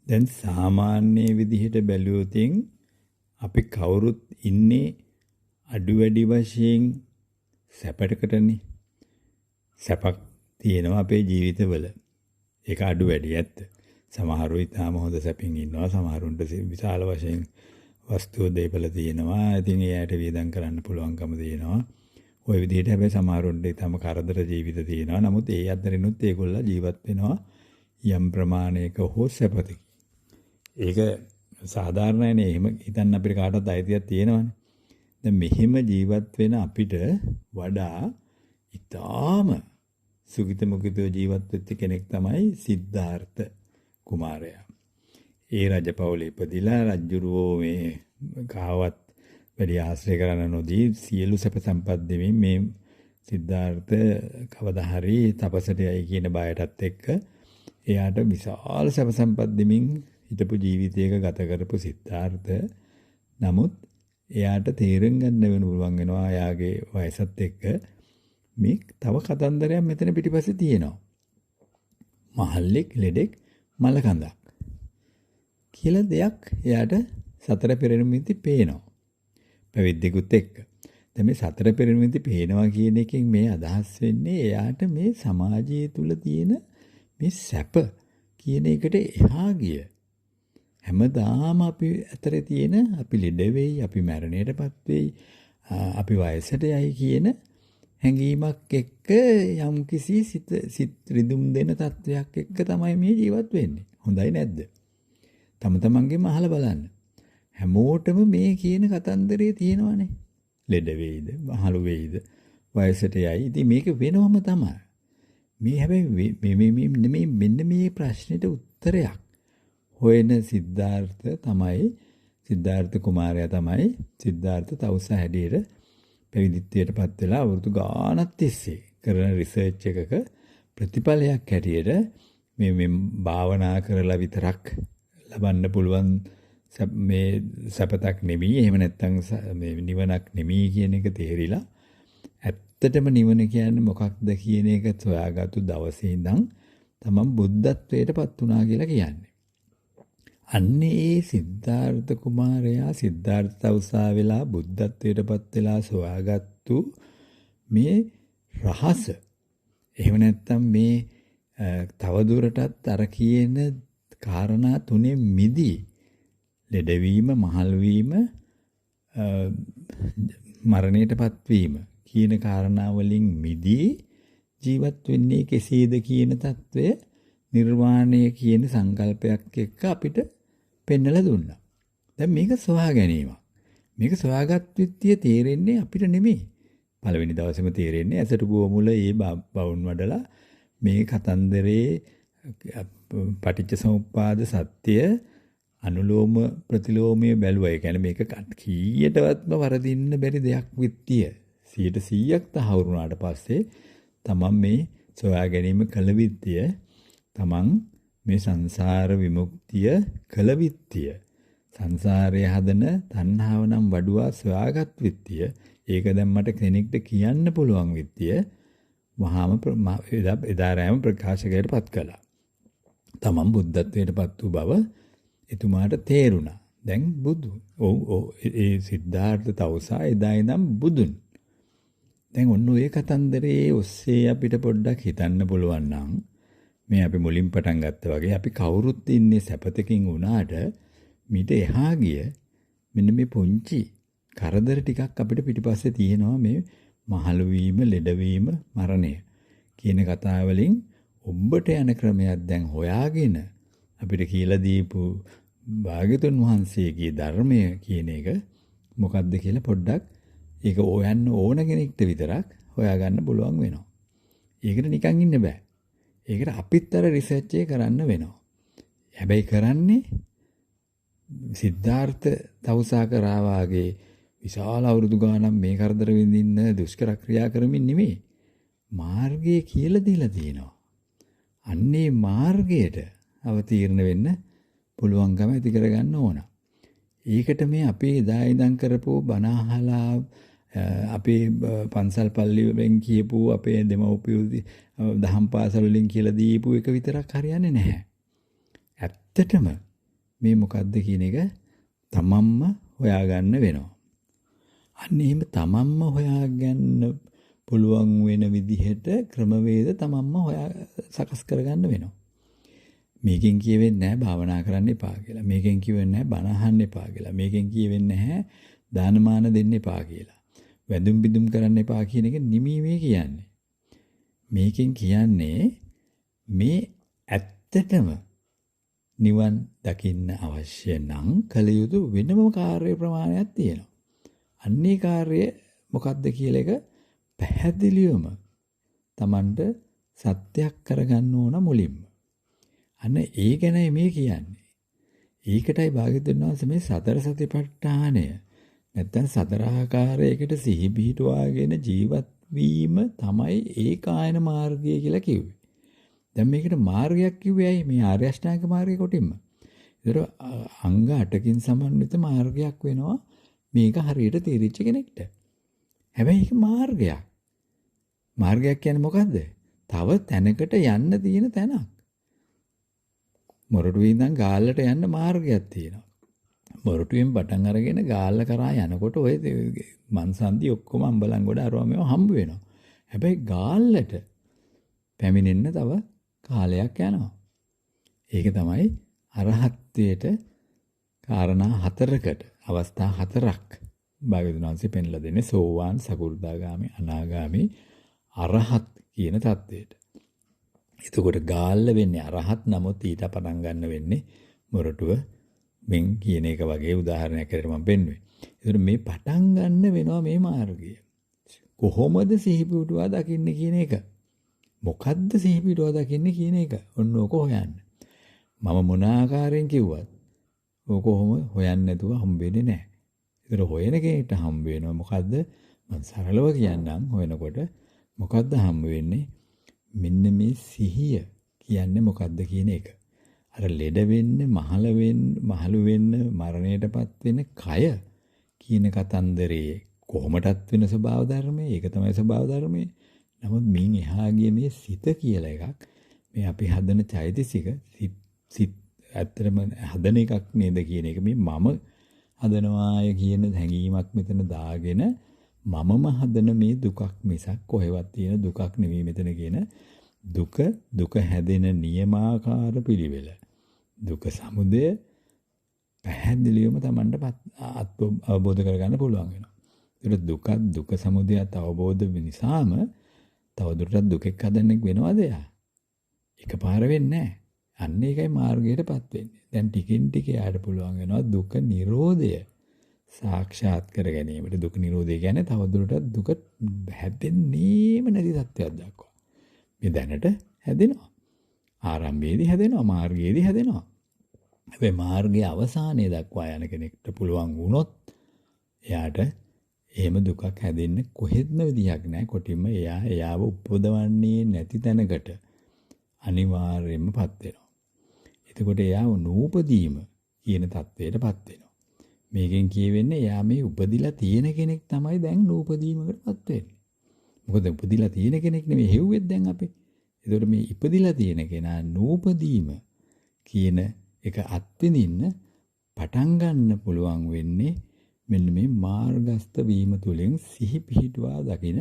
දැන් සාමාන්‍ය විදිහට බැලුවොතින් අපි කවුරුත් ඉන්නේ අඩු වැඩි වශයෙන් සැපටකටනේ. සැපක් තියෙනවා අපේ ජීවිතවල. ඒක අඩු වැඩි ඇත්ත. සමහරු ඉතාම හොඳ සැපින් ඉන්නවා. සමහරුන්ට විශාල වශයෙන් වස්තු දේපල තියෙනවා. ඉතින් ඒයට වියදම් කරන්න පුළුවන්කම තියෙනවා. ওই විදිහට හැබැයි සමහරුන්ට ඉතාම කරදර ජීවිත තියෙනවා. නමුත් ඒ අතරිනුත් ඒගොල්ලෝ ජීවත් වෙනවා යම් ප්‍රමාණයක හෝ සැපතකින්. ඒක සාධාරණයිනේ. එහෙම හිතන්න අපිට කාටවත් අයිතියක් තියෙනවනේ. දැන් මෙහෙම ජීවත් වෙන අපිට වඩා ඉතාම සුගිත මුගිතව ජීවත් වෙච්ච කෙනෙක් තමයි සිද්ධාර්ථ කුමාරයා. ඒ රජපෞලේ ඉපදිලා රජුරෝ මේ කාවත් වැඩි ආශ්‍රය කරන්න නොදී සියලු සැප සම්පත් දෙමින් මේ සිද්ධාර්ථ කවදා හරි තපසට යයි කියන බයටත් එක්ක එයාට විශාල සැප සම්පත් දෙමින් හිටපු ජීවිතයක ගත කරපු සිද්ධාර්ථ. නමුත් එයාට තේරුම් ගන්න වෙන පුළුවන් වෙනවා එයාගේ වයසත් එක්ක මේ තව කතන්දරයක් මෙතන පිටිපස්සේ තියෙනවා. මහල්ලෙක් ලෙඩෙක් මලකඳක් කියලා දෙයක් එයාට සතර පෙරණිමිති පේනවා. පැවිද්දෙකුත් එක්ක. දැන් මේ සතර පෙරණිමිති පේනවා කියන එකෙන් මේ අදහස් වෙන්නේ එයාට මේ සමාජය තුල තියෙන මේ සැප කියන එකට එහා ගිය හැමදාම අපි අතරේ තියෙන අපි ලෙඩ වෙයි, අපි මරණයටපත් වෙයි, අපි වයසට යයි කියන හැඟීමක් එක්ක යම්කිසි සිත් රිදුම් දෙන තත්වයක් එක්ක තමයි මේ ජීවත් වෙන්නේ. හොඳයි නැද්ද? තම තමන්ගේම අහලා බලන්න. හැමෝටම මේ කියන කතන්දරේ තියෙනවනේ. ලෙඩ වෙයිද, මහලු වෙයිද, වයසට යයි. ඉතින් මේක වෙනවම තමයි. මේ හැබැයි මේ මෙන්න මේ ප්‍රශ්නෙට උත්තරයක් හොයන සිද්ධාර්ථ කුමාරයා තමයි සිද්ධාර්ථ තවුසා හැටියට පැවිදිත්වයටපත් වෙලා අවුරුදු ගාණක් තිස්සේ කරන රිසර්ච් එකක ප්‍රතිඵලයක් හැටියට මේ භාවනා කරලා විතරක් ලබන්න පුළුවන් මේ සපතක් නෙමෙයි. එහෙම නැත්නම් මේ නිවනක් නෙමෙයි කියන එක තේරිලා ඇත්තටම නිවන කියන්නේ මොකක්ද කියන එක සොයාගත්තු දවසේ ඉඳන් තමයි බුද්ධත්වයටපත් වුණා කියලා කියන්නේ. අන්නේ ඒ සිද්ධාර්ථ කුමාරයා සිද්ධාර්ථ තවුසා වෙලා බුද්ධත්වයටපත් වෙලා සොයාගත්තු මේ රහස. එහෙම නැත්නම් මේ තවදුරටත් අර කියන කාරණා තුනේ මිදී ලෙඩවීම, මහලුවීම, මරණයටපත් වීම කියන කාරණා වලින් මිදී ජීවත් වෙන්නේ කෙසේද කියන తত্ত্বය නිර්වාණය කියන සංකල්පයක් එක්ක අපිට පෙන්නලා දුන්නා. දැන් මේක සොයා ගැනීමක්. මේක සොයාගත් විත්‍ය තේරෙන්නේ අපිට නෙමෙයි. පළවෙනි දවසේම තේරෙන්නේ ඇසට ගෝමුල ඒ බවුන් වඩලා මේ කතන්දරේ පටිච්ච සමුප්පාද සත්‍ය අනුලෝම ප්‍රතිලෝමයේ බැලුවා. ඒ කියන්නේ මේක කීයටවත්ම වරදින්න බැරි දෙයක් විත්‍ය 100%ක් තහවුරු වුණාට පස්සේ තමන් මේ සොයා ගැනීම කළ විත්‍ය තමන් මේ සංසාර විමුක්තිය කළ විත්‍ය සංසාරයේ හදන තණ්හාව නම් වඩුවා සොයාගත් විත්‍ය ඒක දැන් මට කෙනෙක්ට කියන්න පුළුවන් විත්‍ය වහාම එදා රැම ප්‍රකාශකයටපත් කළා. තමන් බුද්ධත්වයටපත් වූ බව එතුමාට තේරුණා. දැන් බුදු. ඒ සිද්ධාර්ථ තවුසා එදා ඉඳන් බුදුන්. දැන් ඔන්න ඔය කතන්දරේ ඔස්සේ අපිට පොඩ්ඩක් හිතන්න පුළුවන් නම් මේ අපි මුලින් පටන් ගත්තා වගේ අපි කවුරුත් ඉන්නේ සැපතකින් වුණාට මීට එහා ගිය මෙන්න මේ පුංචි කරදර ටිකක් අපිට පිටිපස්සේ තියෙනවා මේ මහලු වීම, ලෙඩ වීම, මරණය කියන කතාව වලින් ඔබට යන ක්‍රමයක් දැන් හොයාගෙන අපිට කියලා දීපු භාග්‍යතුන් වහන්සේගේ ධර්මය කියන එක මොකක්ද කියලා පොඩ්ඩක් ඒක හොයන්න ඕන කෙනෙක්ට විතරක් හොයාගන්න පුළුවන් වෙනවා. ඒකට නිකන් ඉන්න බෑ. ඒකට අපිත් අර රිසර්ච් එක කරන්න වෙනවා. හැබැයි කරන්නේ සිද්ධාර්ථ තවුසා කරා වාගේ විශාල අවුරුදු ගානක් මේ කරදර විඳින්න දුෂ්කර ක්‍රියා කරමින් නෙමෙයි. මාර්ගය කියලා දීලා තියෙනවා. අන්නේ මාර්ගයට අවතීර්ණ වෙන්න පුළුවන්කම ඇති කරගන්න ඕන. ඒකට මේ අපේ එදා ඉඳන් කරපු බණ අහලා අපේ පන්සල් පල්ලි වලින් කියපු අපේ දෙමව්පියෝ දහම් පාසල් වලින් කියලා දීපු එක විතරක් හරියන්නේ නැහැ. ඇත්තටම මේ මොකද්ද කියන එක තමන්ම හොයාගන්න වෙනවා. අන්න එහෙම තමන්ම හොයාගන්න පුළුවන් වෙන විදිහට ක්‍රමවේද තමන්ම සකස් කරගන්න වෙනවා. මේකෙන් කියවෙන්නේ නැහැ භාවනා කරන්න එපා කියලා. මේකෙන් කියවෙන්නේ නැහැ බණ අහන්න එපා කියලා. මේකෙන් කියවෙන්නේ නැහැ දානමාන දෙන්න එපා කියලා. වැඳුම් බිඳුම් කරන්න එපා කියන එක නිමී මේ කියන්නේ. මේකෙන් කියන්නේ මේ ඇත්තටම නිවන් දකින්න අවශ්‍ය නම් කළ යුතු වෙනම කාර්ය ප්‍රමාණයක් තියෙනවා. අන්නේ කාර්යය මොකක්ද කියලා එක පැහැදිලිවම Tamanට සත්‍යයක් කරගන්න ඕන මුලින්ම. අන්න ඒ ගැනයි මේ කියන්නේ. ඒකටයි භාග්‍යවතුන් වහන්සේ මේ සතර සතිපට්ඨානය නැත්තම් සතර ආකාරයකට සිහි පිහිටුවාගෙන ජීවත් වීම තමයි ඒකායන මාර්ගය කියලා කිව්වේ. දැන් මේකට මාර්ගයක් කිව්වේ ඇයි? මේ ආර්ය අෂ්ටාංග මාර්ගය කොටින්ම. ඒතර අංග 8කින් සමන්විත මාර්ගයක් වෙනවා මේක හරියට තේරිච්ච කෙනෙක්ට. හැබැයි ඒක මාර්ගයක්. මාර්ගයක් කියන්නේ මොකද්ද? තව තැනකට යන්න තියෙන තැනක්. මොරටුවේ ඉඳන් ගාල්ලට යන්න මාර්ගයක් තියෙනවා. මොරටුවෙන් පටන් අරගෙන ගාල්ල කරා යනකොට ඔය මන්සන්දි ඔක්කොම අම්බලන්ගොඩ අරවා මේවා හම්බ වෙනවා. හැබැයි ගාල්ලට පැමිණෙන්න තව කාලයක් යනවා. ඒක තමයි අරහත්ත්වයට කාරණා 4කට අවස්ථා 4ක් භාග්‍යවතුන් වහන්සේ පෙන්ලා දෙන්නේ සෝවාන් සකු르දාගාමි අනාගාමි අරහත් කියන தത്വයට. එතකොට ගාල්ල වෙන්නේ අරහත් නමුත් ඊට පටන් ගන්න වෙන්නේ මොරටුව මෙන් කියන එක වගේ උදාහරණයක් ඇරලා මම පෙන්නුවේ. ඒතර මේ පටන් ගන්න වෙනවා මේ මාර්ගය. කොහොමද සිහිපිටුවා දකින්නේ කියන එක. මොකද්ද සිහිපිටුවා දකින්නේ කියන එක. ඔන්න ඕක හොයන්න. මම මොන ආකාරයෙන් කිව්වත් ඕක කොහොම හොයන්නේ නැතුව හම්බෙන්නේ නැහැ. ඒතර හොයන කෙනෙක්ට හම්බ වෙනවා මොකද්ද? මම සරලව කියන්නම් හොයනකොට මොකද්ද හම්බ වෙන්නේ? මෙන්න මේ සිහිය කියන්නේ මොකද්ද කියන එක. අර ලෙඩ වෙන්න, මහලු වෙන්න, මරණයටපත් වෙන කය කියන කතන්දරේ කොහොමදත් වෙන ස්වභාව ධර්මයේ ඒක තමයි ස්වභාව ධර්මයේ. නමුත් මින් එහා ගිය මේ සිත කියලා එකක් මේ අපි හදන චෛතසික සිත් ඇත්තටම හදන එකක් නේද කියන එක මේ මම හදනවාය කියන හැඟීමක් මෙතන දාගෙන මමම හදන මේ දුකක් මිසක් කොහෙවත් තියෙන දුකක් නෙවෙයි මෙතන කියන දුක හැදෙන නියමාකාර පිළිවෙල. දුක සමුදය පැහැදිලිවම Tamanට අවබෝධ කරගන්න පුළුවන් වෙනවා. ඒක දුක සමුදයත් අවබෝධ වෙන නිසාම තවදුරටත් දුකෙක් හදන්නෙක් වෙනවද යා? එකපාර වෙන්නේ නැහැ. අන්න ඒකයි මාර්ගයටපත් වෙන්නේ. දැන් ටිකින් ටික යාට පුළුවන් වෙනවා දුක නිරෝධය සාක්ෂාත් කර ගැනීමට. දුක නිරෝධය කියන්නේ තවදුරටත් දුක හැදෙන්නේම නැති තත්ත්වයක් දක්වා. මේ දැනට හැදෙනවා. ආරම්භයේදී හැදෙනවා, මාර්ගයේදී හැදෙනවා. හැබැයි මාර්ගයේ අවසානයේ දක්වා යන කෙනෙක්ට පුළුවන් වුණොත් එයාට එහෙම දුකක් හැදෙන්න කොහෙත්ම විදියක් නැහැ. කොටින්ම එයාව උපදවන්නේ නැති තැනකට අනිවාර්යයෙන්මපත් වෙනවා. එතකොට එයාව නූපදීම කියන தത്വයටපත් වෙනවා. මේකෙන් කියවෙන්නේ එයා මේ උපදිලා තියෙන කෙනෙක් තමයි දැන් නූපදීමකටපත් වෙන්නේ. මොකද උපදිලා තියෙන කෙනෙක් නෙමෙයි හෙව්වෙත් දැන් අපි. එතකොට මේ ඉපදිලා තියෙන කෙනා නූපදීම කියන එක අත්විඳින්න පටන් ගන්න පුළුවන් වෙන්නේ මෙන්න මේ මාර්ගස්ත වීම තුළින් සිහි පිහිටුවා දකින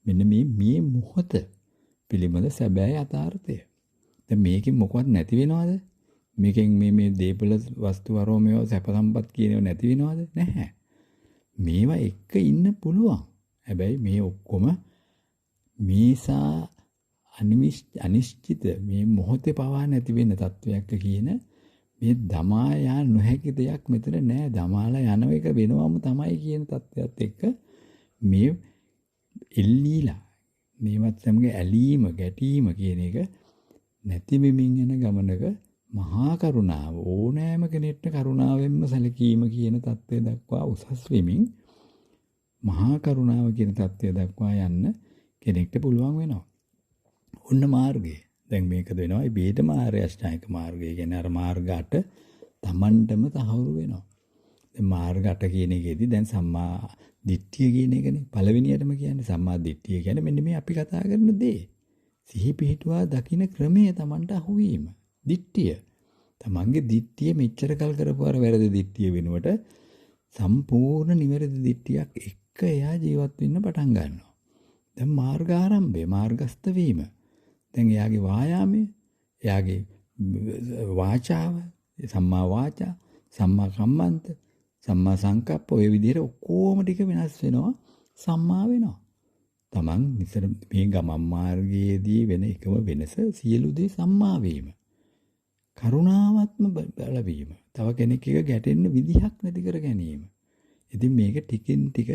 මෙන්න මේ මොහොත පිළිබඳ සැබෑ යථාර්ථය. දැන් මේකෙන් මොකවත් නැති වෙනවද? මේකෙන් මේ දීපල වස්තු වරෝමේව සැප සම්පත් කියනව නැති වෙනවද? නැහැ. මේවා එක්ක ඉන්න පුළුවන්. හැබැයි මේ ඔක්කොම මේසා අනිශ්චිත මේ මොහොතේ පවා නැති වෙන තත්වයක් කියන මේ දමා යා නොහැකි දෙයක් මෙතන නෑ. දමාලා යන එක වෙනවම තමයි කියන තත්වයක් එක්ක මේ එල්ලීලා මේවත් සමග ඇලීම ගැටීම කියන එක නැති වෙමින් යන ගමනක මහා කරුණාව ඕනෑම කෙනෙක්ට කරුණාවෙන්ම සැලකීම කියන தත්ත්වය දක්වා උසස් වෙමින් මහා කරුණාව කියන தත්ත්වය දක්වා යන්න කෙනෙක්ට පුළුවන් වෙනවා. ඔන්න මාර්ගය. දැන් මේකද වෙනවා මේ බේද මාර්ගය අෂ්ටාංගික මාර්ගය කියන්නේ අර මාර්ග 8 Tamanටම තහවුරු වෙනවා. දැන් මාර්ග 8 කියන එකේදී දැන් සම්මා දිට්ඨිය කියන එකනේ පළවෙනියටම කියන්නේ සම්මා දිට්ඨිය කියන්නේ මෙන්න මේ අපි කතා කරන දේ. සිහි පිහිටුවා දකින්න ක්‍රමය Tamanට අහුවීම. දිට්ඨිය. තමන්ගේ දිට්ඨිය මෙච්චර කල් කරපු අර වැරදි දිට්ඨිය වෙනුවට සම්පූර්ණ නිවැරදි දිට්ඨියක් එක්ක එයා ජීවත් වෙන්න පටන් ගන්නවා. දැන් මාර්ගාරම්භය, මාර්ගස්ත වීම. දැන් එයාගේ වායාමය, එයාගේ වාචාව, සම්මා වාචා, සම්මා කම්මන්ත, සම්මා සංකප්ප ඔය විදිහට ඔක්කොම ටික වෙනස් වෙනවා, සම්මා වෙනවා. තමන් නිතර මේ ගමන් මාර්ගයේදී වෙන එකම වෙනස සියලු දේ සම්මා වීම. කරුණාවත්ම බලවීම. තව කෙනෙක් එක ගැටෙන්න විදිහක් නැති කර ගැනීම. ඉතින් මේක ටිකින් ටික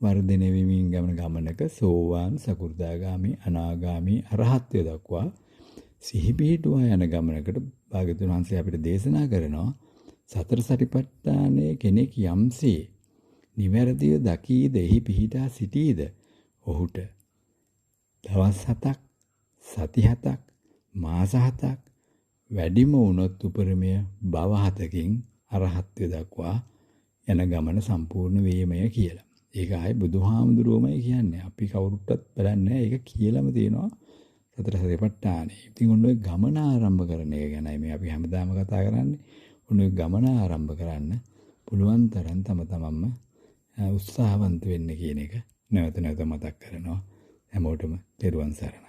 වර්ධනය වෙමින් ගමනක සෝවාන්, සකු르දාගාමි, අනාගාමි, අරහත්ත්වයට දක්වා සිහි පිහිටුවා යන ගමනකට භාග්‍යවතුන් වහන්සේ අපිට දේශනා කරනවා සතර සතිපට්ඨානයේ කෙනෙක් යම්සේ නිවැරදිව දකීද, එහි පිහිටා සිටීද ඔහුට දවස් 7ක්, සති 7ක්, මාස 7ක් වැඩිම වුණොත් උපරිමය භව 7කින් අරහත්ත්වයට දක්වා යන ගමන සම්පූර්ණ වීමය කියලා. ඒක ආයේ බුදුහාමුදුරුවෝමයි කියන්නේ. අපි කවුරුටත් බලන්නේ ඒක කියලාම තියෙනවා සතර සතිපට්ඨානේ. ඉතින් ඔන්න ඔය ගමන ආරම්භ කරන එක ගැනයි මේ අපි හැමදාම කතා කරන්නේ. ඔන්න ඔය ගමන ආරම්භ කරන්න පුළුවන් තරම් තමන්ම උත්සාහවන්ත වෙන්න කියන එක නැවත නැවත මතක් කරනවා. හැමෝටම තෙරුවන් සරණයි.